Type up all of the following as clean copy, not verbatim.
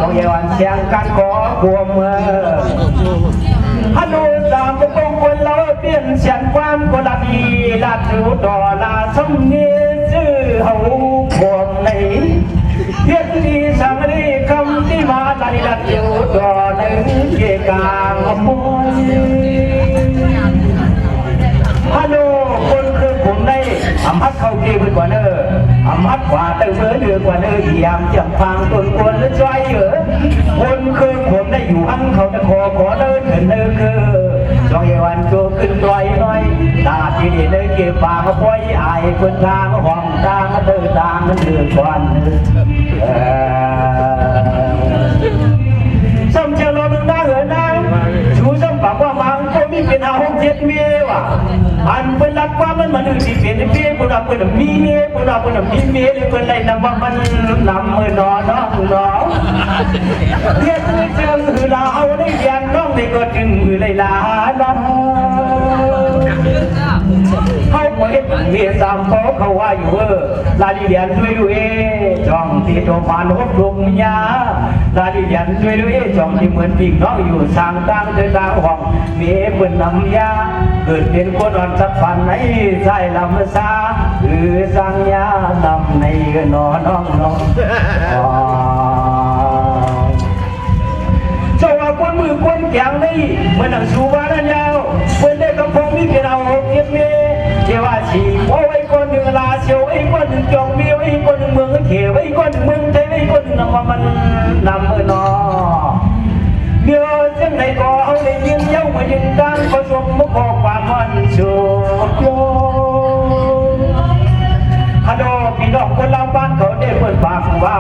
สองเยวันเสียงกันขอความเมื่อฮัลโหลตามกงคนเราเปลี่ยนเสียงความกดดีลาดูต่อลาสมเนียชื่อเฮาความในเทียบดีสังรีคำที่มาลาดีลาดูต่อในเกี่ยกางมุ้ยฮัลโหลคนคือผมในอำฮัดเข้าเกี่ยวกว่าเนออำฮัดกว่าเติมเบอเดือกว่าเนอเยี่ยมจังฟังต้นกวนและใจเยอะคนคือผมได้อยู่อันเขาจะขอเดินเดินเดินคือสองเยวันโจขึ้นลอยน้อยตาที่ดีเลยเก็บปากเขาพ่อยอายคนทางห้องทางเดินทางมันเดือดก่อนซ้ำเจ้าเราหนึ่งได้เหรอนะชูซ้ำปากว่ามังก็มีเป็นอาหงเจ็ดเมียวะอันเป็นรักว่ามันมันที่เป็นเมียปุระปุระมีเมียปุระปุระมีเมียเลยเป็นไรนำว่ามันนำมือนอนน้องน้องเรียกเชิงหือลาเอาได้เรียนน้องได้ก็จึงหือเลยลาน้องเขาเปิดเมียสามเขาว่าอยู่ลาดิเรียนด้วยด้วยจ้องที่ตัวผ่านหกดวงยาลาดิเรียนด้วยด้วยจ้องที่เหมือนพี่น้องอยู่สร้างตั้งเดินทางห้องเมียเป็นน้ำยาเกิดเป็นคนอ่อนสักพันในใจลำซาหรือสังยานำในนอนน้องน้องเจ้าว่าคนมือคนแข็งนี่มันหนังสูบานั่นยาวคนได้กระพงมีเป็นเอาเก็บเมียเจ้าว่าสีโอ้ไอ้คนหนึ่งลาเชียวไอ้คนหนึ่งจองเมียไอ้คนหนึ่งเมืองเขียวไอ้คนหนึ่งเมืองไทยไอ้คนหนึ่งนำว่ามันนำนอเดี๋ยวจังไหนก็เอาได้ยินเย้ามายินดังผสมมุกออกความมันชูโยฮัลโหลพี่น้องคนเราบ้านเขาได้เปิดปากว่า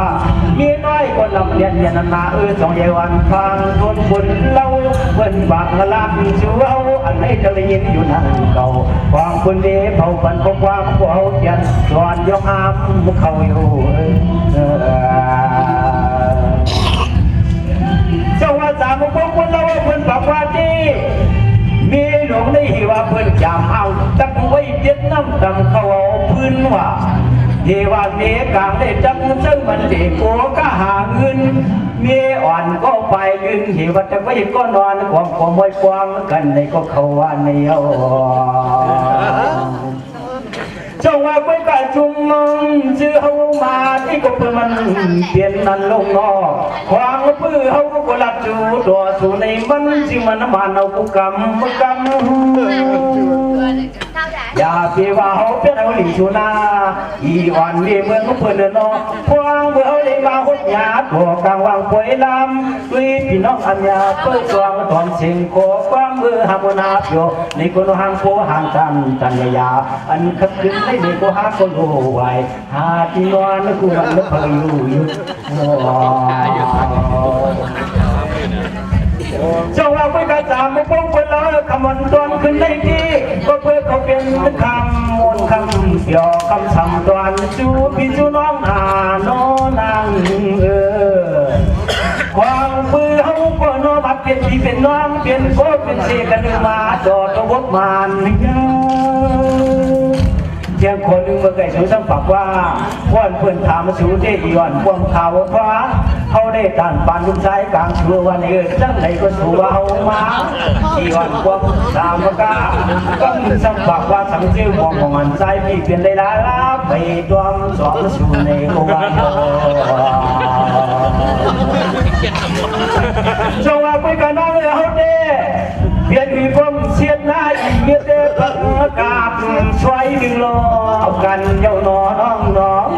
มีน้อยคนลำเลียนยันนาสองเยวันฟังทนคนเราเปิดปากลักชูเอาอันไหนจะได้ยินอยู่นั่นเก่าความคนดีเผาปันความเขาเขียนสอนยกอามมุกเขาอยู่เจ้าว่าสามพวกคนเราเพิ่นปากว่าดีมีหลวงได้หิว่าเพิ่นจำเอาตั้งไว้เจ็ดน้ำตั้งเขาเอาพื้นว่าเทวาเมกลางได้จังซึ่งมันเด็กโอ้ก็หาเงินเมียอ่อนก็ไปยืนหิว่าจะไว้ก็นอนความไว้ความกันในก็เขาว่าในเอาเจ้าว่าไปกะจุ่มมองชื่อเฮามาที่ก็เพื่อมันเปลี่ยนนั่นลงนอความเพื่อเฮาก็รับจูตัวสู่ในมันสิมันมันเอากุกรรมอย่าเพียว่าเฮาเป็นเอาหลิชูนาอีวันนี้เมืองเพื่อนนอพวงเมื่อเฮาได้มาหดหยาตัวกลางวังป่วยลำด้วยพี่น้องอัญญาเปิดสวงตอนเสียงโคความมือหามนาโยในคนหางโพหางจันยาอันขับขึ้นในเด็กก็หาคนรู้ไว้หาที่นอนกูมันไม่เคยอยู่เจ้าว่าไปกระจามไม่ป้องคนละคำมันตอนขึ้นในที่ก็เพื่อเขาเป็นคำมนคำเกี่ยวคำสำตอนจูพี่จูน้องหาโนนางความมือเขาก็น้องมาเป็นพี่เป็นน้องเป็นโคเป็นเสกันมาจอดตัวบกมันเที่ยงคนหนึ่งเมื่อไก่สูสังปักว่าว่านเพื่อนถามสูได้อีวันพวงข่าวฟ้าเขาได้ต้านปานลุงชายกลางชัววันนี้จังไหนก็สู้ว่าเขามาอีวันพวงตามมากาก็มีสังปักว่าสังเชื่อมองของมันใจพี่เปลี่ยนได้ละไปดวงสองสูในโอวันจงว่าไปกันน้องเลยเขาเด้เพียงมีผมเสียดหน้าอีกเมื่อเด็กประกาศช่วยดึงล้อกันเย้าน้องน้อง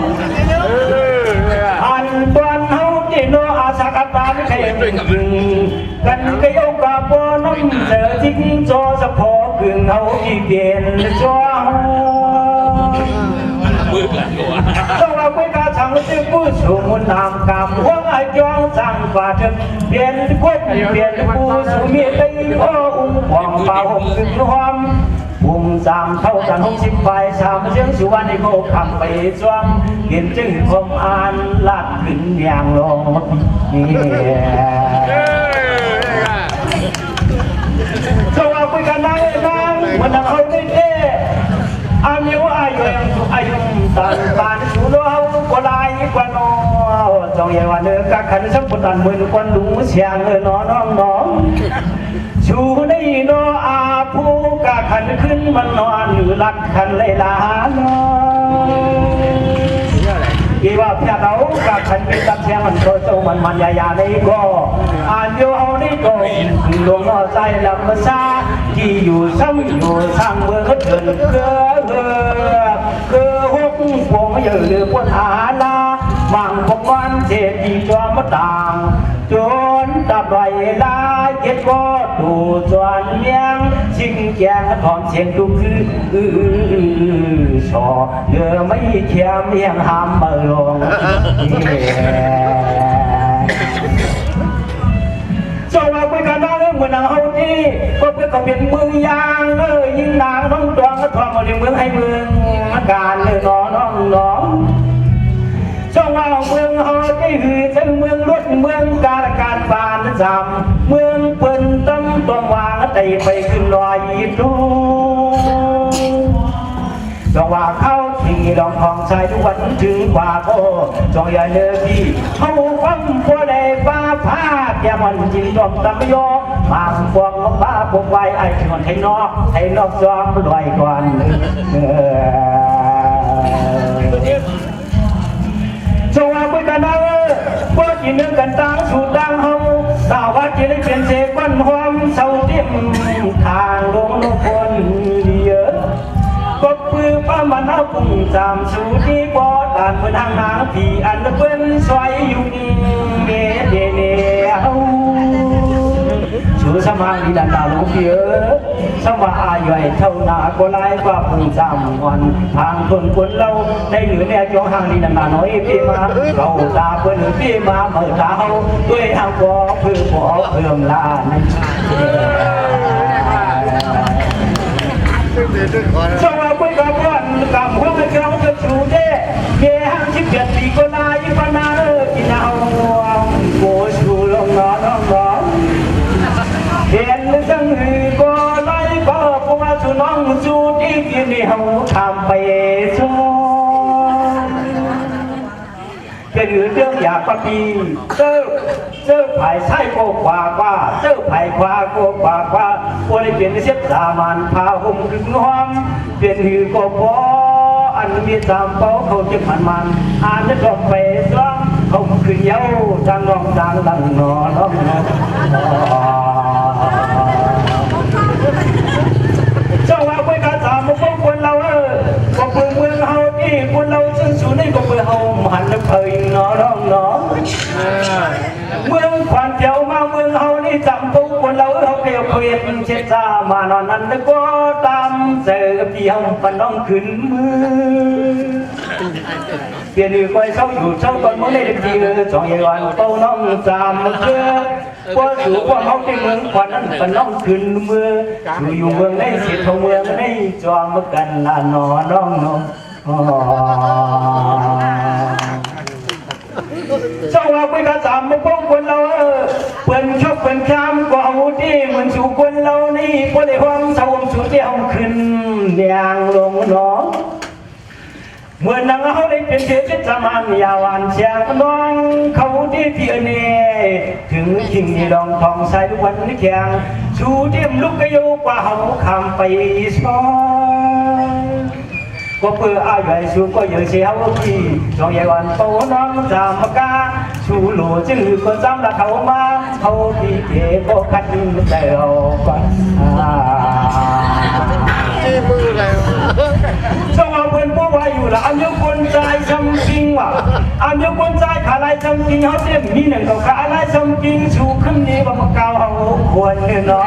อันตอนเขาที่โนอาสากตาไม่เคยกันก็ยกกับปน้องเจอทิ้งจอสะพอกึ่งเขาที่เปลี่ยนจอต้องเราไปกาสั่งซื้อผู้สูงนามกำหัวไอ้จองสั่งฝ่าถึงเปลี่ยนคนเปลี่ยนผู้สูงมีได้พ่ออุ้มหวังเป่าหงสึกหอมปุ่มสามเท่ากัน60 ใบสามเสียงสุวรรณในโกคำไปจวงเห็นจึงคมอ่านลาดขึ้นอย่างลงนี่ต้องเราไปกันนั่งมันนั่งเขาได้เท่อายุตันปานสุโลกว่าลายกว่าโน จงเยาวันเนื้อกะขันสัมพุทธันมือควันลุงเสียงน้องน้องชูในโนอาผู้กะขันขึ้นมันนอนหรือลักขันเลยลาน้องอีว่าพี่เรากะขันเป็นตับเสียงมันโตโตมันยายาในก็อ่านโยเอาในก็หลวงน้อใจลำซาที่อยู่ซ้ำอยู่สร้างเมืองเดินคือหกพวงเยอะหรือปวดหาลามังพกวันเจ็ดดีจอมต่างจนตะไบลาเก็บก็ดูจวนเมียงชิงแกงถอนเสียงดูคือชอเรือไม่เทียมเมียงหามเบอร์ลงสวัสดีกันน้องเมืองนางเฮาที่ก็เพื่อก็เป็นเมืองยางยิ่งนางน้องตัวก็ทอมาในเมืองให้เมืองการน้องช่องว่าเมืองเฮาที่คือทั้งเมืองรถเมืองการบานจำเมืองเปิ้นตั้งตัววางไต่ไปขึ้นลอยดูจงว่าเข้าที่ลองทองชายทุกวันถึงกว่าโกจงอย่าเลิกที่เขาฟังผู้ใดป้าพาอย่ามันจินดมตะมโยมาพวงป้าพวกไว้ไอ้ชนให้นอกจอมลอยก่อนจงว่าเพื่อนกันพวกที่นึกกันต่างสู่ต่างเฮาสาวว่าจะได้เป็นเสกวันหอมเศร้าเตี้ยมทางลงคนเยอะก็ปืนป้ามันเอาปุ่งจามสู่ที่บ่อด่านเพื่อนห่างพี่อันเพื่อนสวยอยู่นี่เมียเดเนียวชูสมังดีดันดาลูกเยอะสมาอาย่อยเท่านาก็ไล่กว่าปุ่งจามวันทางคนเราในเหนือเนี่ยจงห่างดีดันดาน้อยพี่มาเราตาเพื่อนพี่มาเมื่อตาเขาด้วยทางบ่อเพื่อบ่อเพิ่มลาในสวัสดีกับวันกับหัวไม่กล้าจะชูเด้เกี่ยงชิบเกียรติก็นายปนากินเอาโกชูลงน้องเห็นจังหือก็ไล่ก็พวกชูน้องชูที่กินเหาทำไปโซ่เป็นเรื่องอยากปฏิเจ้าไผ่ใช่โกกว่าเจ้าไผ่กว่าโกกว่าคนได้เปลี่ยนเสียสามัญพาหุ่มดึงห้องเปลี่ยนหือก็พออันมีสามเป้าเขาจะมันอ่านจะจบไปซ้ำเขาขึ้นเย้าจังน้องจังดังนอนเจ้าว่าไปการสามมุกคนเราก็เพื่อเมืองเฮาที่คนเราซึ่งสูนี่ก็เพื่อเฮาหันไปน้องเมืองขวัญเจ้ามาเมืองเฮานี่จำปุ๊บคนเราเขาเกี่ยวเพียนเช็ดซามานอนนั้นก็ตามเสือเดียวปนน้องขึ้นมือเปลี่ยนอยู่คอยเศร้าอยู่เศร้าก่อนมื้อนี้ดีจองใหญ่วันเป้าน้องจำเชื่อว่าสู่ความเฮาที่เมืองขวัญนั้นปนน้องขึ้นมืออยู่เมืองในเสียทงเมืองในจอมกันละนอน้องเจ้าว่าไปกระสามมาพบคนเราเปิ่นชอบเปิ่นคำก็เอาที่มันสู่คนเรานี่พอได้ห้องเศร้าสู่เดียวขึ้นอย่างลงน้องเมื่อนางเขาได้เป็นเสียจิตสมานยาวันเชียงน้องเขาที่เที่ยนี่ถึงจริงที่ลองทองใส่ทุกวันนี้แข็งสู่เดียมลุกกระโยกว่าเขาคำไปซ้อนก็เพื่ออายุสูก็ยังเสียวที่จองใหญ่วันโตน้องจามกาชูหลูจื้อก็จำละเขามาเขาที่เก๋ก็คัดเจ้าก่อนที่มืออะไรเจ้าว่าเพื่อนผู้ว่าอยู่ละอันยกคนใจจำจริงว่ะอันยกคนใจขาลายจำจริงเขาเต็มมีหนึ่งเขาขาลายจำจริงชูขึ้นนี้ว่ามาเกาเอาควรเนาะ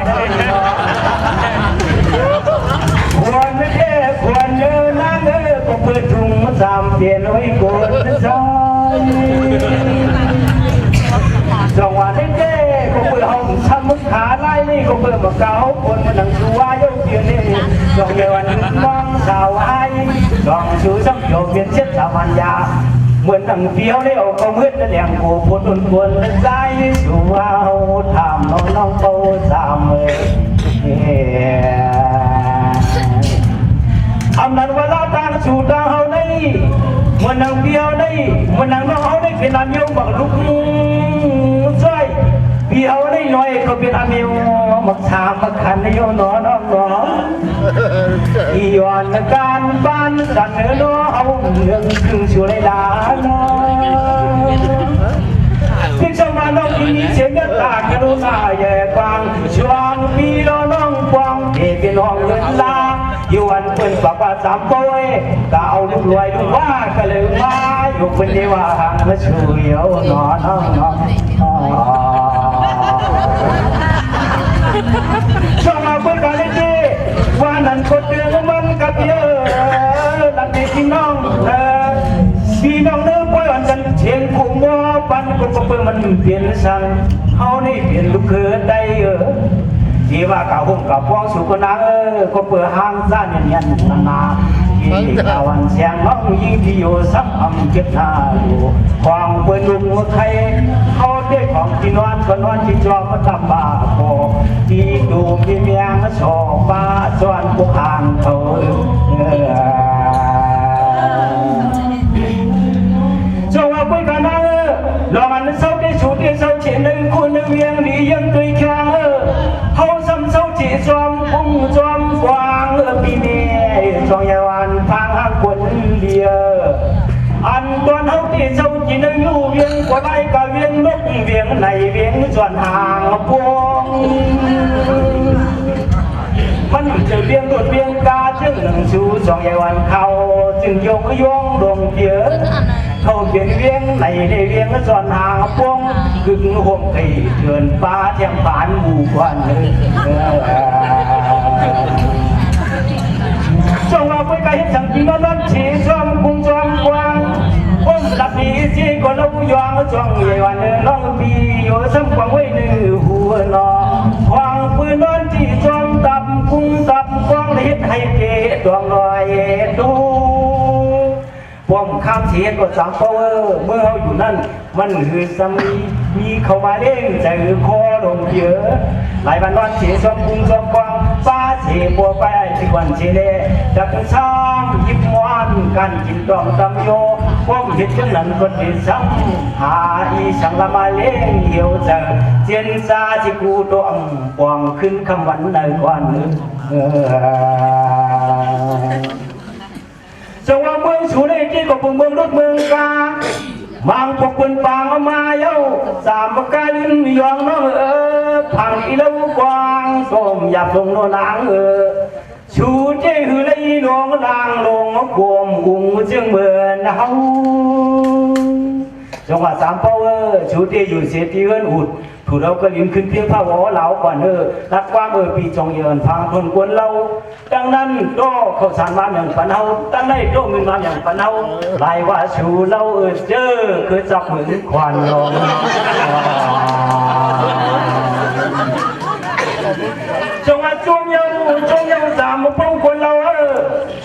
ควรไม่แค่ควรเนื้อนั่งก็เปิดถุงมาสามเปลี่ยนไว้กดซอยจังหวะนี้เจ้ก็เปิดห้องทำมุขขาไล่นี่ก็เปิดมาเกาคนมานั่งชัวโยกเพียนนี่จงเยาวันมองสาวไอ้จงชูสังโยเปลี่ยนเช็ดสามัญญาเหมือนดังเพียวได้ออกก็มืดแต่แดงโผล่พ้นควรใจชัวทำน้องโตสามอำนาจว่าเราตั้งสู่ดาวเฮาได้เมื่อนางเพียวได้เมื่อนางน้องเฮาได้เป็นนายยงบักลู ในโยนอนน้องอีวันการบ้านสันเนื้อเอาเรื่องถึงช่วยลาน้องที่จะมาน้องอีเสียงตากระดูกาแย่กวางชวนมีน้องกวางเด็กน้องเงินลาอยู่วันเปิดปากว่าสามโป้ยก็เอาลูกรวยลูกว่าก็เลยมาอยู่เป็นเดียวห่างมาช่วยเอานอนช่วงมาเปิดกันเลยจีว่านั้นคนเดือดมันกับเยอะหลังนี้พี่น้องพี่น้องเนื้อป่วยวันจันเชียงคุ้มว่าปันคนเปิดมันเปลี่ยนสั่งเขานี่เปลี่ยนลูกเขยได้ที่ว่าเก่าหุ่มกับพวงสุกนาก็เปิดห้างซ่านยันนาที่ตะวันเสียงน้องยิ่งที่อยู่ซับอำเก็บหน้าอยู่ความเปิดลุงหัวไทยเขาได้ของที่นอนก็นอนที่จอมาทำบาโคที่ดูมีเมียงชอบบ้าส่วนพวกห่างเขาจงเอาไปกันนะรอมันเศร้าได้ชุดได้เศร้าเฉียนหนึ่งคนหนึ่งเวียงนี้ยังตุยแข็งเขาซ้ำเศร้าจีจอมพุ่งจอมกวางปีนี้จองยาวันทางหักคนเดียวอันตอนเขาที่เศร้าจีหนึ่งอยู่เวียงกว่าไรก็เวียงนกเวียงในเวียงส่วนห่างพวงมันจะเวียงรถเวียงกาจึงหนึ่งชูจองยาวันเขาจึงยงยงดงเยอะเขาเวียงเวียงในเวียงส่วนห่างพวงกึ่งห่มไก่เถื่อนป้าเทียมผานหมู่ควันจงเอาไปไกลสังกินนั้นฉีจอมกุ้งจอมกวางผมหลับดีจีก็เล่ายองจองใหญ่วันน้องปีอยู่ซ้ำกวางไว้หนึ่งหัวนอควางปืนนอนจีจอมตับกุ้งตับกวางเล็ดให้เกดวงลอยดูผมข้ามเสียก็สั่งเมื่อเขาอยู่นั่นมันคือสามีเข้ามาเล่นใจคอลงเยอะหลายวันนอนเสียสมกุ้งสมกวางป้าเสียบัวไปที่วันเชเล่จากช่างยิบมวนกันกินดองตำโยผมเห็นจังนั้นก็ดีซ้ำหาอีสังละมาเล่นเหี่ยวเจอเจียนซาที่กูดองปวงขึ้นคำวันในกวันจังหวะเมืองสูได้กี่กับเมืองรถเมืองกาบางพวกคนปางเอามาเย้าสามประการยองน้องพังอีเล่ากวางส้มหยาบลงโนนางชูเจ้หือเลยลงนางลงกวมกุ้งจึงเบื่อหนาวจังหวะสามเป้าชูเจ้อยู่เสียที่เอิ้นอุดถูกเราก็ลิ้นขึ้นเพียงผ้าหัวเหลาก่อนรักความปีจงเยินพังทนกวนเราดังนั้นก็เขาสานมาอย่างฝันเอาตั้งได้โตเงินมาอย่างฝันเอาลายว่าชูเราเจอคือจับเหมือนควันลงจงอาจงยังสามพงคนเรา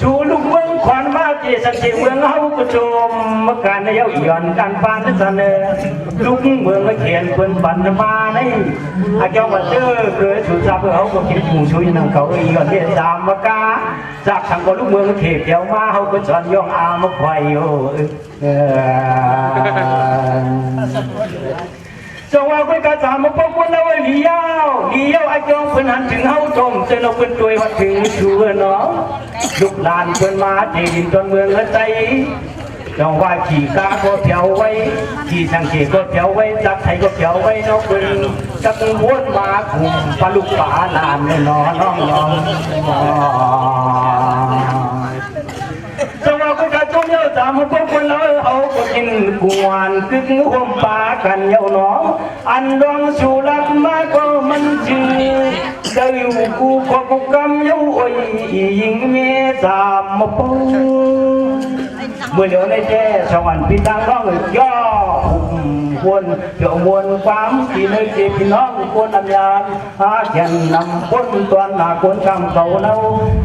ชูลูกเมืองควันมาเจสักเจเมืองเฮากระโจมมาการในเย้าหย่อนการปานสันเนลูกเมืองมาเขียนคนปั่นมาในอาเจ้ามาเจอคือชูจับเพื่อเขาก็คิดหมู่ช่วยนั่งเขาอีกอนเดียสามมากาจากทางคนลูกเมืองเขตเดียวมาเขาก็จอนย่องอามาควายโจงว่าเป็นการสามพงคนเราเลี้ยวอาจงเพิ่นหันถึงเฮาจมจนเราเป็นตัววัดถึงชูเนาะลูกหลานเพิ่นมาเจดินจนเมืองใจจังว่าขี่กาก็เพียวไว้ขี่สังเกตก็เพียวไว้จักไทยก็เพียวไว้นกเป็นจักม้วนมาคุมปลาลูกปลาลานเนาะน้องยองจังว่าเป็นการจงเยอะสามพงคนเราเอาก็กินกวนกึ่งห่มปลากันเยาเนาะอันดองชูรักมาก็มันจืดได้อยู่กูก็กูกำเยาอ้อยยิงเมียสามพงเมื่อเดี๋ยวในแจ้ชาวอันพี่ตั้งร้องย่อควรเดี๋ยวมวลความที่ในเจ็บพี่น้องควรอัญญาหาเขียนนำพ้นตัวหน้าควรคำเขาเนา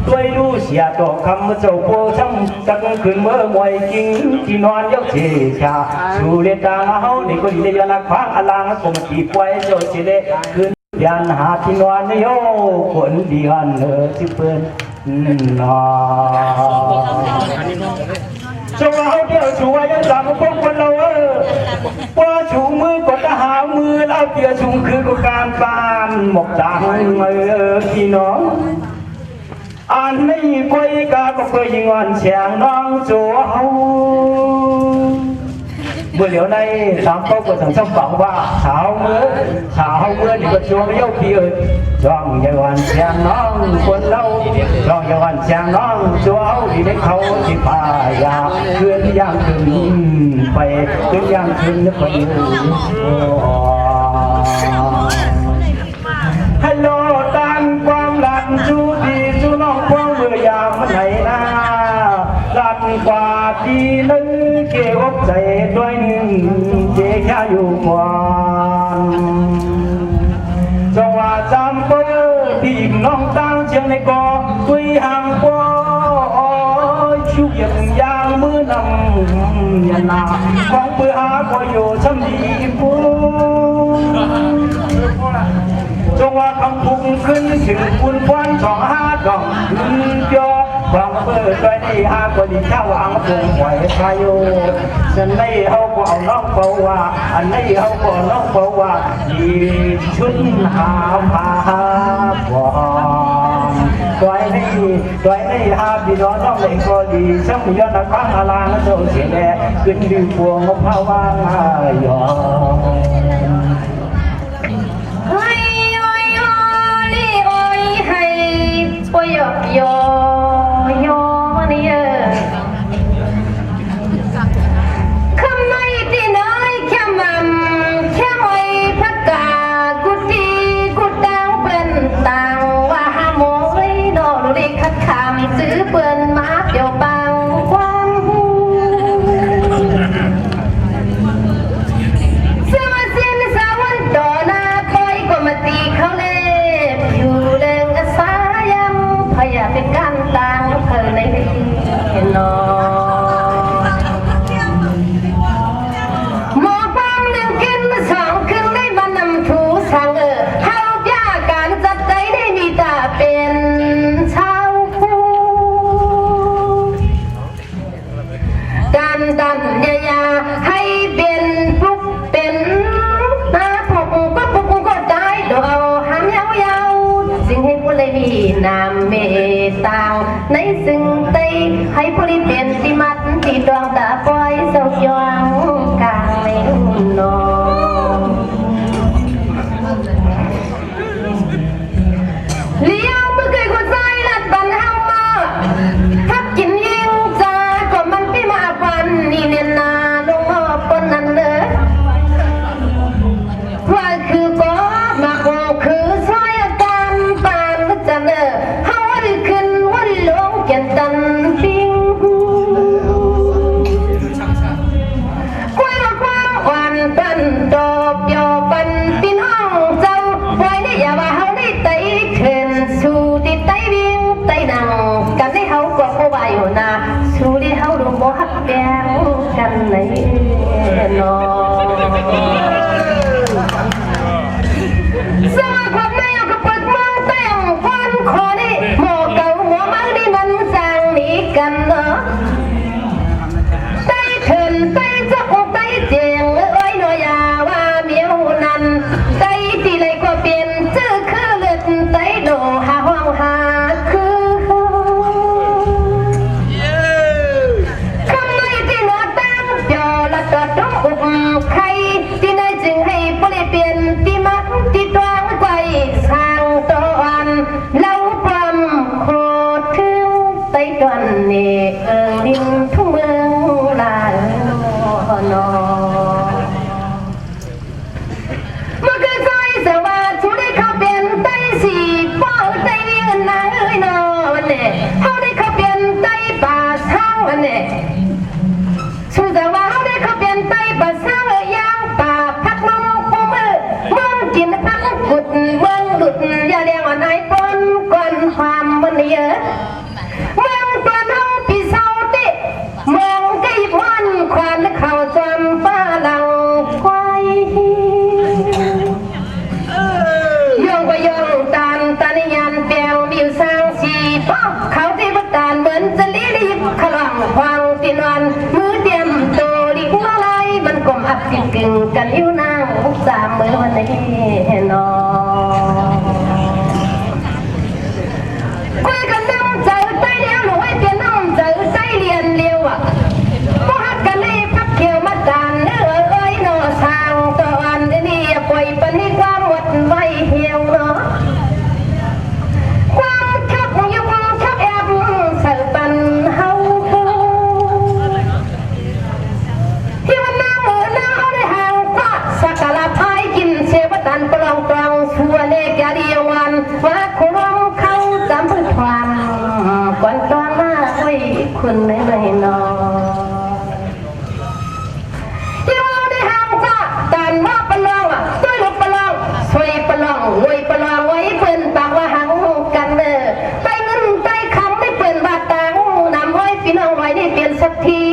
ด้วยดูเสียตัวคำเจ้าโพช้ำจักขึ้นเมื่อมวยจริงที่นอนยกเสียชาชูเลตาเฮาในคนเดียนักฟังอลังสมตีป่วยเจ้าเสียเลยขึ้นยันหาที่นอนในโยคนเดียนที่เปิ้นนอจงเอาเดียวช่วยยังสามพงคนเราว่าช่ ชูมือก็จะหามือแล้วเปียชุงคือก็การปานหมกจังพี่น้องอันนี้ก้อยกาก็เคยยิงวันเชียงน้องโจเอาเมื่อเหลียวในสามเขาก็สั่งช่างฝังว่าเช้าเมื่อนี่ก็ช่วงเย้าพี่เอ๋ยจ้องยายวันเชียงน้องคนเล่าจ้องยายวันเชียงน้องโจเอาที่ได้เขาที่ป่ายาเคลื่อนย่างขึ้นไปเคลื่อนย่างขึ้นไปฮัลโหลตันความหลันจูดีจูน้องความเมื่อยามมันไหนนะลันกว่าทีนึงเกี่ยวใจด้วยหนึ่งเจ๊แค่อยู่ก่อนจังหวะจำเปิดที่น้องตั้งเชียงในกอคุยห่างกว่าชิวยังยางมือนำยันนาของเปื่อหาก็อยู่ช่ำดีปูจงว่าคำพุ่งขึ้นถึงคุณควันสองห้าดอกขึ้นยอความเปิดไปได้หากว่าดีข้าวอังพุ่งไหวพายุฉันได้เขาก็เอาน้องเปล่าว่าอันนี้เขาก็น้องเปล่าว่าดีชุดหาพาบ่ตัวนี้หาพี่น้องน้องเลยก็ดีช่างยอดนักฟังอาลางโดนเสียแน่ขึ้นดึงพวงภาวะยอโยโยนี่คำไม่ที่น้อยแค่มันแค่ไม่พักกากุฏิกุดังเป็นต่างว่าหาโมยโดนรีคัดคำซื้อเปื่อนมาเกี่ยวปังความเสื้อมาเสียนสาวันต่อหน้าคอยก็มาตีเขาเล่อยู่เล่งสายพยาเป็นการต่างเคยในนอหมอความหนึ่งขึ้นสองขึ้นได้บรรนำถูสังเฮาย่าการจับใจได้มีตาเป็นชาวผู้การดันยาให้เป็นปุกเป็นนาปุกก็ได้โดเอาหางยาวสิ่งให้ผู้เลยมีนามเมตตาในซึ่งไตให้ผู้ที่เป็นที่มัดที่ดวงตาปล่อยเศร้าจวงกลางในนอนเลี้ยวเมื่อเคยคนใจนัดบันเฮามาทักกินยิงจาก็มันพี่มาวันนี่เนี่ยนาลงมาปนนั้นเลยว่าคือก็มาคือซอยการปานจันเนอเฮาวันขึ้นวันลงเกียนตันปิงคุยมาความหวานปันดอกยอปันปีน้องเจ้าไว้ได้อย่าว่าเฮาได้ไต่ขึ้นสู่ที่ไต่วิ่งไต่นั่งกันได้เฮาก็บ่ไหวอยู่นะสู่ที่เฮาดูบ่ฮักแกงกันในนอสมาความในเอากระปัดมองแต่งฟันคอนี่หมอเก่าหัวมังนี่มันสร้างหนีกันเนาะไต่ขึ้นไต่จะอกไต่เจียงเอ้ยหน่อยาว่าเมียวนั้นไต่ที่ไรก็เปลี่ยนชื่อคือเลือดไต่โดหาห้องหาคือคำไม่ที่หนอตั้งจอละจอดต้องอุบใครที่ไหนจึงให้ผู้เปลี่ยนที่มักที่ตวงไว้สร้างตัวอันเล่าความโคตรถึงไต้ตวนนี่ดินทุ่งเมืองลานนอเมื่อคืนใจสว่าชูได้เข้าเปลี่ยนไต้สีป้อไต้เวียนนางเอ้ยนอวันนี้เขาได้เข้าเปลี่ยนไต้ป่าช่างวันนี้ชูแต่ว่าเขาได้เข้าเปลี่ยนไต้ป่าช่างยางป่าพักน้องปูมือมึงกินพักกุดมึงหลุดอย่าเลี้ยงอันไหนปนก่อนความมันเยอะมึงปนเอาปีเศร้าติมึงก็หยิบวันควันเข่าจำป้าหลังควายยงก็ยงตานตานิยันเปียงบิวสร้างสีป้อเขาที่บัตานเหมือนจะลีรีบขลังควางตีนวันมือเตรียมโตลิกมาลายมันกลมอับกินกึ่งกันอยู่ คุณในไม่นอนได้ห้ามจ้าการว่าประลองด้วยลูกประลองสวยประลองรวยประลองไว้เปิ้นปากว่าหังกันเด้อไปเงินไปคำไม่เปิ้นบาดตังนำไว้พี่น้องไว้ได้เปลี่ยนสักที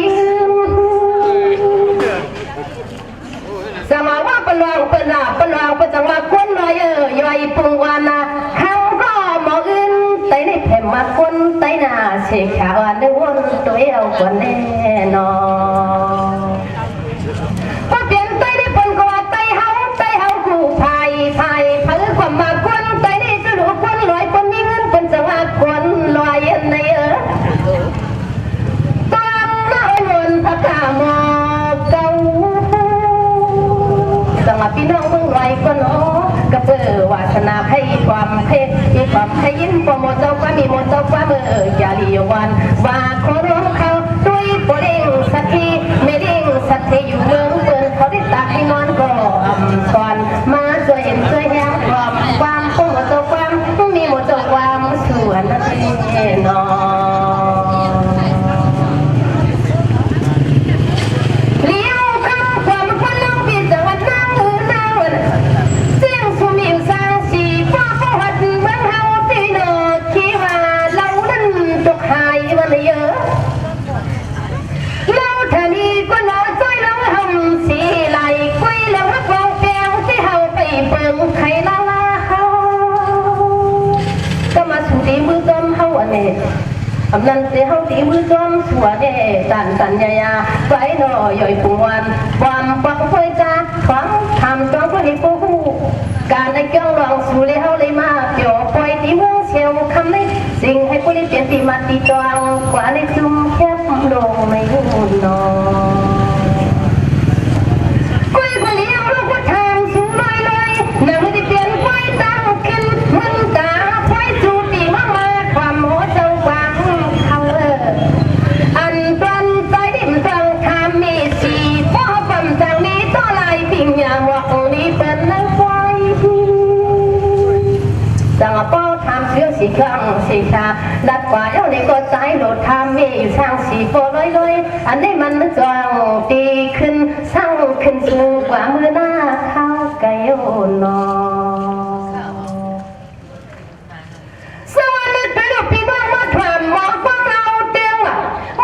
สมาว่าประลองเปิ้นน่ะประลองเปิ้นจังว่าคนลอยย่อยปุงวานาเขาก็มองอื่นไตในแผ่มาคนไตหน้าเสียขาวในวนตัวเอากว่าแน่นอนพอเปลี่ยนไตได้เปิ้นก็ว่าไตเฮากูพายเพื่อความมาคนไตนี่จะรู้คนลอยคนมีเงินเปิ้นจังว่าคนลอยในต้องมาโอนพักกามอเก่าจังว่าพี่น้องเมืองลอยก็เนาะกระเปือวาสนาให้ความให้ยินประโมทเจ้าความมีโมเจ้าความอย่าลีวันว่าขอร้องเขาด้วยโปรเด้งสักทีไม่เด้งสักทีอยู่เมืองเปินเขาได้ตักให้นอนก็สอนมาช่วยเห็นช่วยแย้งความโปรโมทเจ้าความมีโมเจ้าความส่วนนั่นเองเนาะอำนันเสียเฮาตีมือจอมสัวเดตันยาไว้หน่อย่อยปวนความปักไฟจ้าความทำจอมก็ให้ปูการในเกี่ยวลองสู่เลยเฮาเลยมาเกี่ยวปล่อยตีมือเชียวคำนี้สิ่งให้ผู้ลิเปลี่ยนตีมาตีตวงกว่าในซุ่มแคบลงไม่หุ่นนอกุยคนเลี้ยงลูกก็ทำสู่เลยหนังที่เปลี่ยนไฟตั้งขึ้นมึงตาไฟสู่ตีมาความโหดเจ้าอันปลันใจดิ่มจังทำมีสีพ่อปั๊มจังนี้ต่อลายปิ่งยามว่าองนี้เป็นนักไฟจังป้อทำเสื้อสีคลั่งสีชาดัดกว่าเย้าในก็ใจโหลดทำมีอยู่ช่างสีโฟลอยอันนี้มันจางตีขึ้นสร้างขึ้นสูงกว่ามือหน้าเข้าไก่โอนอสวัสดีพี่น้องมาถามมองฟังเราเตียง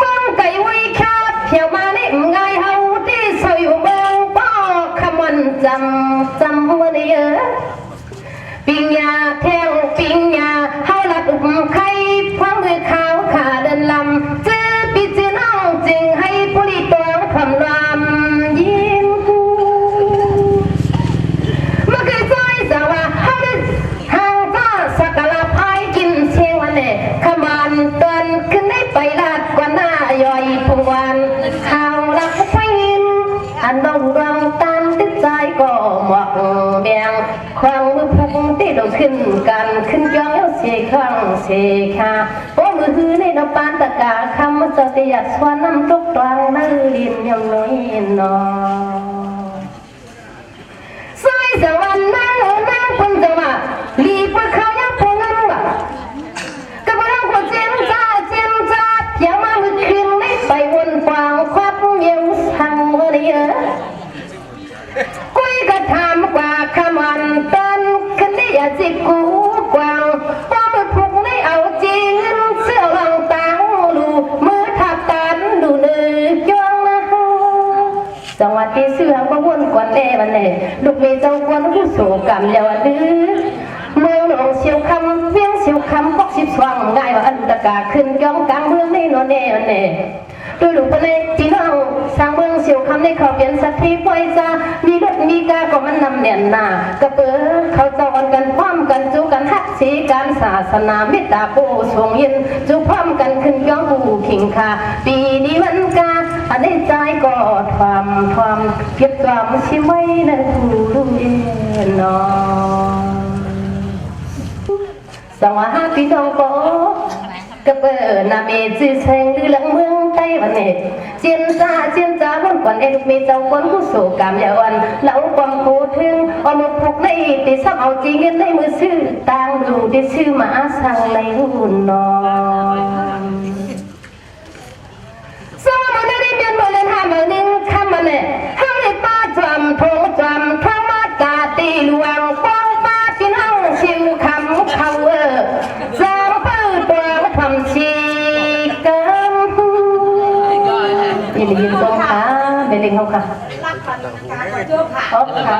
มองไก่ไว้คาบเที่ยวมานี่ไงเฮาที่สวยอยู่เมืองป้อขมันจำวันเยอะปิงยาแทงปิงยาเฮาลัดอุ้มไข่พังมือขาวขาเดินลำจื้อปีจื้อน้องจึงให้ผู้ลีตัวคำรำยิ้มเมื่อคืนซอยสาวาเฮาได้ห่างก็สักการะพายกินเชียงวันเนี่ยขมันเตือนขึ้นได้ไปลาดกว่าหน้าย่อยปงวันข่าวลักไฟอันดงรังตามติดใจก็หมวกเบียงความมือพุ่งที่เราขึ้นกันขึ้นย้อนเสียข้างเสียขาโอ้มือหือในนปานตะกาคำมันจะเตียดสวนน้ำทุกตรังนั่งลินยังน้อยนอสายสวรรค์นั่งคนจะมาลีบว่าเขายังพงนั่งว่ะกับเรื่องคนเจียมจ้าเพียงมามือคืนไม่ไปวนฟางควักเมียงสั่งวันเยอะกุยก็ถามกว่าขมันตันคันได้อยากจิบกูกวางป้อมือพุกได้เอาจริงเสื้อลังตังดูมือทับตันดูเนื้อจ้องนะจังหวัดที่เสื่อมก็วนกวนแน่วันนี้ลูกเมย์เจ้ากวนผู้สูงกรรมยาวดื้อเมืองหลวงเชียวคำเวียงเชียวคำพกสิบสว่างง่ายว่าอันตะกาขึ้นย่องกลางเมืองนี่นอนแน่วันนี้ด้วยลูกเป็นพี่น้องสร้างเมืองเชียวคำในเขาเปลี่ยนสักทีปล่อยซามีรถมีกาก็มันนำเนียนหน้ากระเปื้อเขาเจ้ากันพร้อมกันจูกันฮักสีการศาสนาเมตตาปูสวงยินจูพร้อมกันขึ้นย่องบูขิงคาปีนี้วันกาอันได้ใจก็ความเพียบความชิไว้ในผู้รู้เย็นนอสวัสดีพี่น้องก็กระเปิดนาเมจื้อแสงลือหลังเมืองไต้หวันเนี่ยเจียนจ้าวันก่อนเอ็ดมีเจ้าคนผู้สูกามยาวันเหล่าความโคถึงเอามาผูกในตีซ้ำเอาจีเงินในมือซื้อต่างดูที่ซื้อมาสั่งในหุ่นนอน ยินดีตรงค่ะเป็นเรื่องเขาค่ะโอ้ค่ะ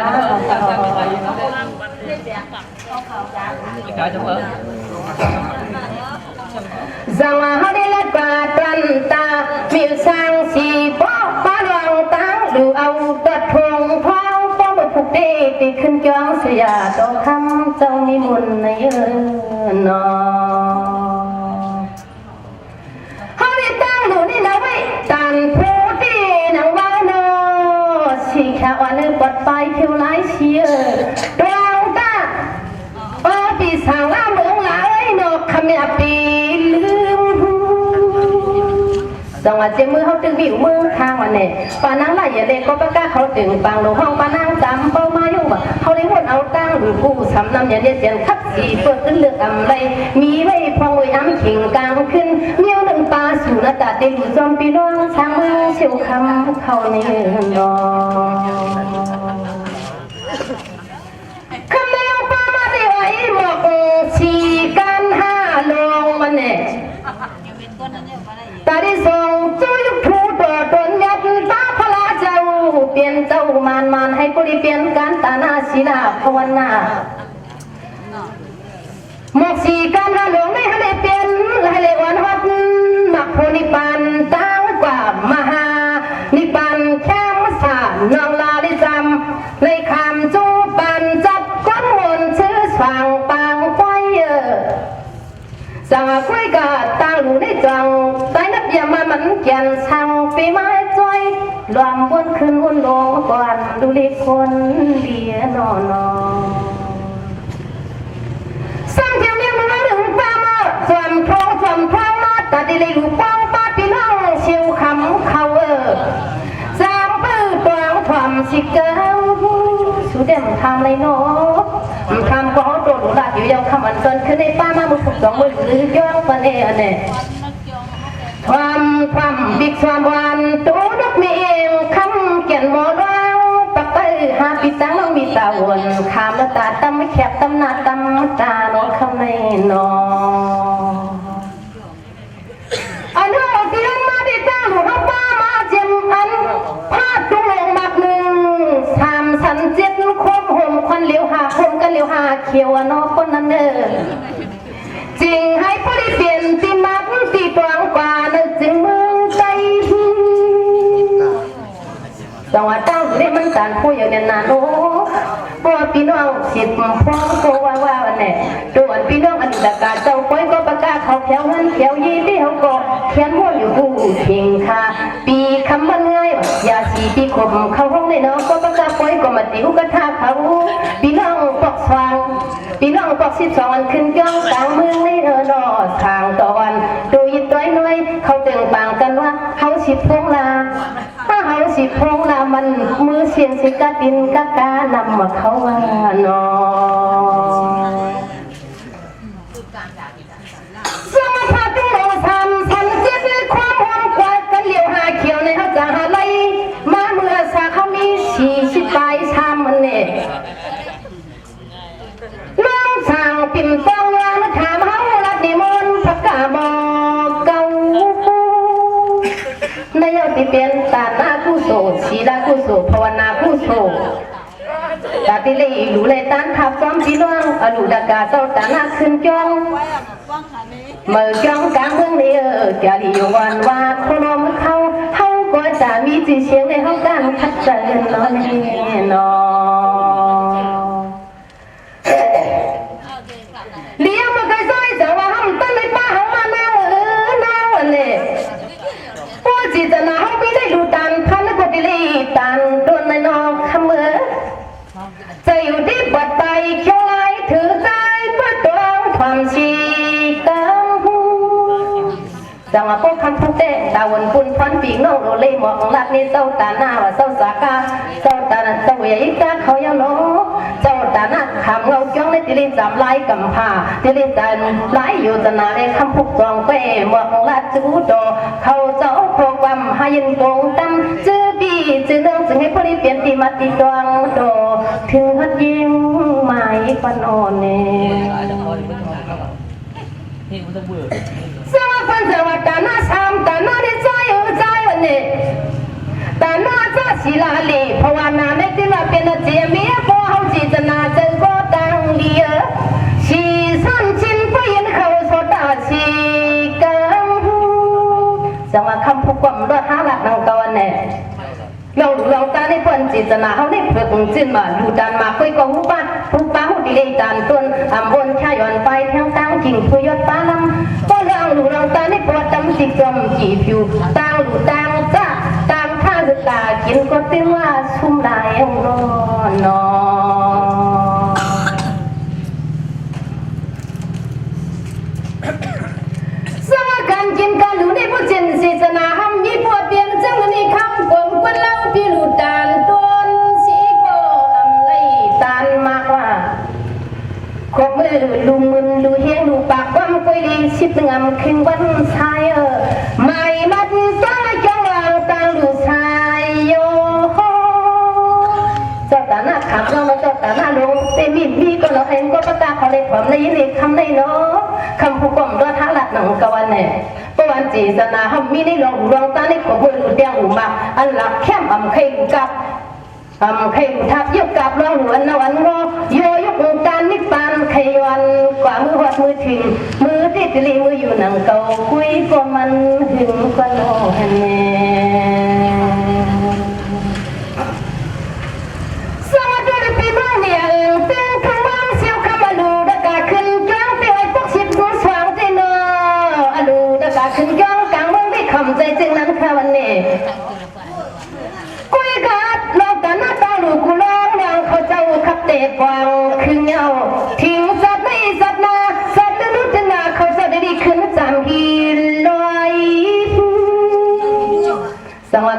สังว่าเขาได้ละกว่าตันตามิวสังสีป้อป้าดวงตั้งดูเอาตัดพงท้องป้อมผูกเดติขึ้นจ้องเสียตองคำเจ้านิมนต์ในนอเขาได้ตั้งดูนี่นะไว้ตันผู้ที่นังว่าโนสีขาวอันปดไปเขียวไล่เชียดวงตาป้าปีสาวเมืองหลายนกขมิ้นปีลืมจังหวัดเชียงมือเขาตึงบิวเมืองทางวันเนี่ยปานังไหลอย่าเล็กก็ประกาศเขาตึงปังลงห้องปานังจำเป้ามายุ่งบ่เขาได้วนเอาตั้งดูกู้สำนำอย่าเด็ดเสียนคับสีเปิดขึ้นเลือกอำไรมีไว้พองไว้อ้ำขิงกลางขึ้นเมียวหนึ่งปลาสู่หน้าตาเต็มจอมปีน้องช้างเมืองเชี่ยวคำเขาในนอคำแมวปลามาได้ไว้หมอกชีกันห้าลงมันเนี่ยตาได้ส่งจุยผู้ตัวตนยัดตาพลาเจ้าเปลี่ยนเจ้ามานให้กุลีเปลี่ยนการตาหน้าศีลาภาวนาหมอกสีการหาหลวงไม่ให้เปลี่ยนให้เลยวันวัดมักโพนิปานตั้งกว่ามหานิปานแข้งสานองลาได้จำเลยคำจูปันจับก้นมนชื่อสว่างปางไฟสังคุยกับตาหลูได้จังใต้นับยามามันแก่นช่างปีไม้จ้อยรวมวนขึ้นวนลงก่อนดูเล็กคนเดียนอนสังเทียมเนี่ยมันถึงป้ามาสวมทองมาตาดีเลยลูกป้องป้าปีน้องเชียวคำเขาสามปื้อตวงความสิเกาสุดเด่นทำเลยเนาะทำก็โดดหลับอยู่ยังคำอันเกินขึ้นในป้ามาบุกสองมือหรือย่องปนเนี่ยความบิ๊กความวันตัวนกมีเองคำเกี่ยนหมอร้าวปักไปหาปีตั้งน้องมีตาวนขามละตาตั้มไม่แคบตั้มหน้าตั้มตาโนคำในนออันนี้ที่นั่นมาได้ตั้งหลวงป้ามาเจียมอันพาดตรงลงมักหนึ่งสามสันเจ็ดคมห่มควันเหลียวหาคมกันเหลียวหาเขียวนอคนนั้นจริงให้ผู้ได้เปลี่ยนตีมักตีตวงกว่านั่นจึงเมืองใจจังหวะตั้งได้มันการพูดอย่างนี้นะโน้พวกพี่น้องสิบพ้องโกว่าวันเนี่ยตัวพี่น้องอันดับการเจ้าก้อยก็ประกาศเขาแถวเงินแถวยี่ที่เขาก็เขียนหัวอยู่ผู้เพียงค่ะปีคำมันง่ายอย่าสีปีขมเขาห้องในน้องก็ประกาศก้อยก็มาติวกระทาเขาพี่น้องปอกสว่างพี่น้องปอก12อันขึ้นย่องกลางเมืองในนอทางตะวันดูยิดต้อยน้อยเขาตึงปังกันว่าเขาสิพงลาถ้าเขาสิพงลามันมือเสียงสิกาตินกากานำมาเขาว่านอสมาพาตุ้งโลทำพันเจ็ดเลยความหอมกว่ากันเหลียวหาเขียวในเขาจะหาไรมาเมื่อสาเขามี40 ปลายชามมันเนี่ยน้องสาวปิ่มฟองวางถามเขาลัดนิมนต์พักกาบอกเก่านายติเปลี่ยนตาหน้าผู้โสดศีลาผู้โสดภาวนาผู้โสดตาติเลยอยู่เลยตันทับซ้อมพี่น้องอนุดากาเจ้าตาหน้าขึ้นจ้องเมื่อจ้องกลางเมืองนี้จะดีวันว่าโคลมเขาก็จะมีจีเชียงในห้องการทัดเจนนอนนอเลี้ยงมาไกลซอยจะว่าห้องต้นในป้าห้องมาแนวเนี่ยผู้จิตนาห้องพี่ได้ดูตันพันแล้วก็ดิลีตันโดนในนอกขมือจะอยู่ที่บัดไปเขียวไหลถือใจเพื่อตัวความชีกังจังหวะพวกคำพูดเต้ตาวนปุ่นพันปีกน้องโรเล่หมอกลักนี่เจ้าตาหน้าว่าเจ้าสากาเจ้าตาเจ้าใหญ่กาเขายังน้อเจ้าตาหน้าคำเราจ้องในติลินจำไล่กำพาติลินจันไล่อยู่ตนาในคำพูดจองเป้หมอกลักจูโตเขาเจ้าโปรแกรมให้ยินโกงตั้มจื้อบีจื้อเนื่องจึงให้พลิเปลี่ยนตีมาตีจองโตถึงฮัดยิงหมายปันอ่อนเน่สวัสดีตาหน้าสามตาหน้าได้ใจวันนี้ แต่น่าจะศิลาลีเพราะว่านาไม่ติว่าเป็นเจียมีพอเขาจีจะนาเจอก็ดังเลียชีสันชินไปยินเขาสดาชีกังจังว่าคำพูดความรอดหาหลักนังกวนเนี่ยเราตาในพันจิตนาเขาได้เพื่อคงจินมาดูดานมาคุยกับหูป้าหูดีเลยดานต้นอ่ำบนชายอนไปทั้งตั้งกิ่งคุยยอดป้าลำก็เราตาในปวดจำจิตจมจีผิวตั้งดูตั้งจ้าตั้งท่าสตากินก็ตึงว่าชุ่มลายเอานอนสวัสดีกินกันหนูในผู้จินศิษนาห้ามยี่ปวดเปลี่ยนจังในคำกลมกวนเล่าพี่หลุดดานต้นสีก็อำไลตานมากว่าขบมือลูมึนลูเฮียงลูปากความกุยดีชิบงำขึ้นวันชายไม่มัดจ้าจังวางตาลูชายโยเจ้าตาหน้าขับเราเจ้าตาหน้าลงเตมีก็เราเห็นก็ประกาศเขาเลยผมในคำในเนาะคำผู้กองด้วยท่าหลักหนังกวันเนี่ยประวันจีสนาห้ามมีในหลงรองตาในขบมือลูเดียงหูมาอันหลักแค่อำเข่งกับเข่งทับยกกับรองหัวนวันงอโยยกการนิปานขยันกว่ามือวัดมือถึงมือที่ตลีมืออยู่หนังเก่าคุยก็มันหึงก็โน่แน่สวัสดีปีใหม่เนี่ยเป็นคำว่าเสียวคำว่าลูดกาขึ้นจ้องเตี้ยพวกชิบหัวสว่างเจนอลูดกาขึ้นจ้องกลางเมืองได้คำใจจึงนั้นค่ะวันนี้กุยกัดโลกกันหน้าตาลูกกูร้องยังเขาเจ้าขับเตะกวางคือเงาทิ้งสัตว์ในสัตว์นาสัตว์นุษย์นาเขาจะได้ดีขึ้นจำฮีลอยสังวา